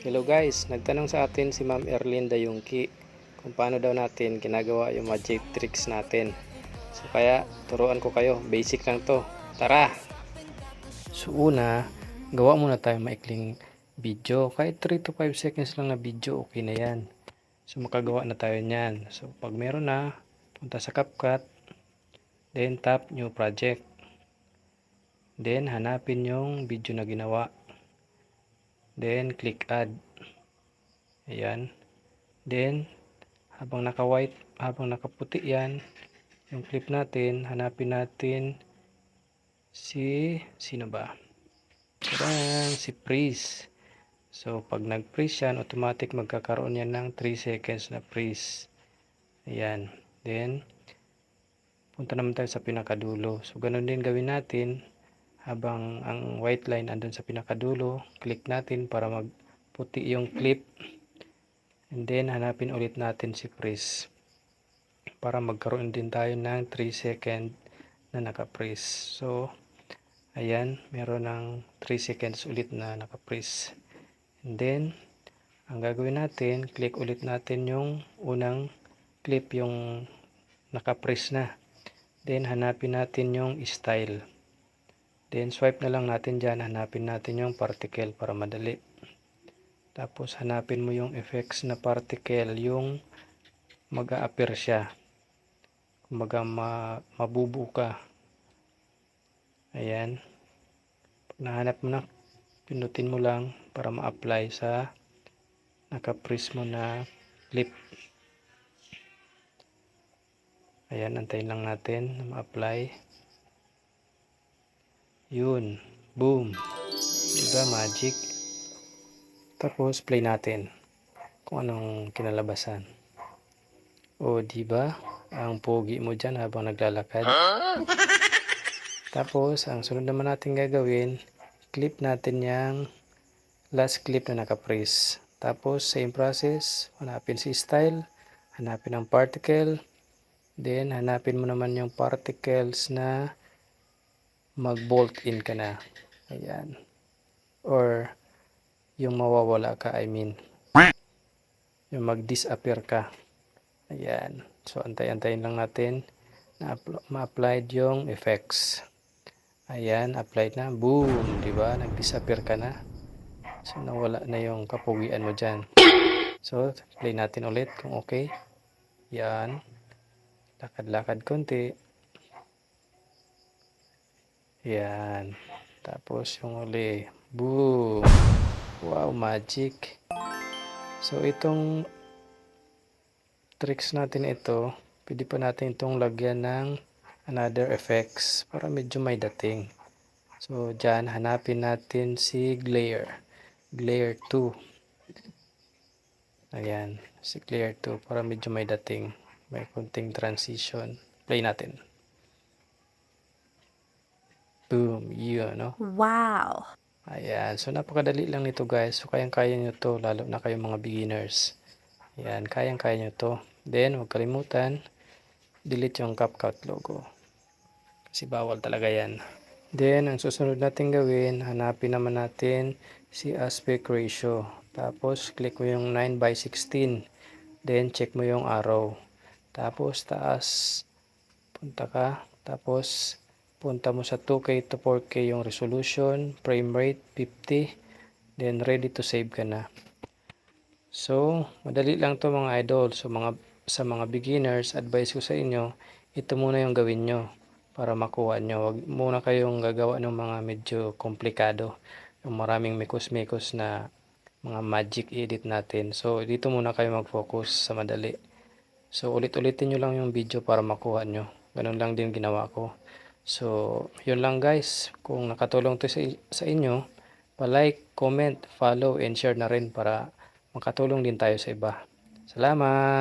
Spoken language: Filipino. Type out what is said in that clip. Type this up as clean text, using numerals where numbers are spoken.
Hello guys, nagtanong sa atin si Ma'am Erlinda Yungki kung paano daw natin ginagawa yung magic tricks natin. So kaya turuan ko kayo, basic lang to. Tara! So una, gawa muna tayo maikling video. Kahit 3 to 5 seconds lang na video, okay na yan. So makagawa na tayo niyan. So pag meron na, punta sa CapCut, then tap new project. Then hanapin yung video na ginawa. Then click add. Ayan. Then habang naka-white, habang nakaputi yan, yung clip natin, hanapin natin sino ba? Tadaan, si freeze. So pag nag-freeze yan, automatic magkakaroon yan ng 3 seconds na freeze. Ayan. Then punta naman tayo sa pinakadulo. So ganun din gawin natin habang ang white line andun sa pinakadulo, click natin para magputi yung clip. And then hanapin ulit natin si freeze para magkaroon din tayo ng 3 second na naka-freeze. So ayan, meron ng 3 seconds ulit na naka-freeze. And then ang gagawin natin, click ulit natin yung unang clip, yung naka-freeze na. Then hanapin natin yung style. Then swipe na lang natin dyan, hanapin natin yung particle para madali. Tapos hanapin mo yung effects na particle, yung mag-a-appear siya. Kumbaga mabubu ka. Ayan. Pag nahanap mo na, pinutin mo lang para ma-apply sa naka-freeze mo na clip. Ayan, antayin lang natin na ma-apply. Yun. Boom. Diba magic? Tapos play natin kung anong kinalabasan. O diba? Ang pogi mo dyan habang naglalakad. Tapos ang sunod naman natin gagawin, clip natin yung last clip na naka-freeze. Tapos same process, hanapin si style, hanapin ang particle, then hanapin mo naman yung particles na mag-bolt in ka na. Ayan. Or yung mawawala ka, I mean. Yung mag-disappear ka. Ayan. So antay-antayin lang natin na ma-applied yung effects. Ayan, applied na. Boom! Diba? Nag-disappear ka na. So nawala na yung kapugian mo dyan. So play natin ulit kung okay. Yan. Lakad-lakad konti. Yan. Tapos yung uli. Boom! Wow, magic! So itong tricks natin ito, pwede pa natin itong lagyan ng another effects para medyo may dating. So dyan, hanapin natin si glare. Glare 2. Ayan, si glare 2 para medyo may dating. May konting transition. Play natin. Boom, yun, no? Wow! Ayan, so napakadali lang nito guys. So kayang-kaya nyo to, lalo na kayong mga beginners. Ayan, kayang-kaya nyo to. Then, huwag kalimutan, delete yung CapCut logo. Kasi bawal talaga yan. Then, ang susunod natin gawin, hanapin naman natin si aspect ratio. Tapos, click mo yung 9:16. Then, check mo yung arrow. Tapos, taas, punta ka. Tapos, punta mo sa 2K to 4K yung resolution, frame rate 50. Then, ready to save ka na. So, madali lang to mga idol. So, sa mga beginners, advice ko sa inyo, ito muna yung gawin nyo para makuha nyo. Huwag muna kayong gagawa ng mga medyo komplikado. Yung maraming mikos-mikos na mga magic edit natin. So, dito muna kayo mag-focus sa madali. So, ulit-ulitin nyo lang yung video para makuha nyo. Ganun lang din ginawa ko. So, yun lang guys. Kung nakatulong to sa inyo, pa-like, comment, follow, and share na rin para makatulong din tayo sa iba. Salamat!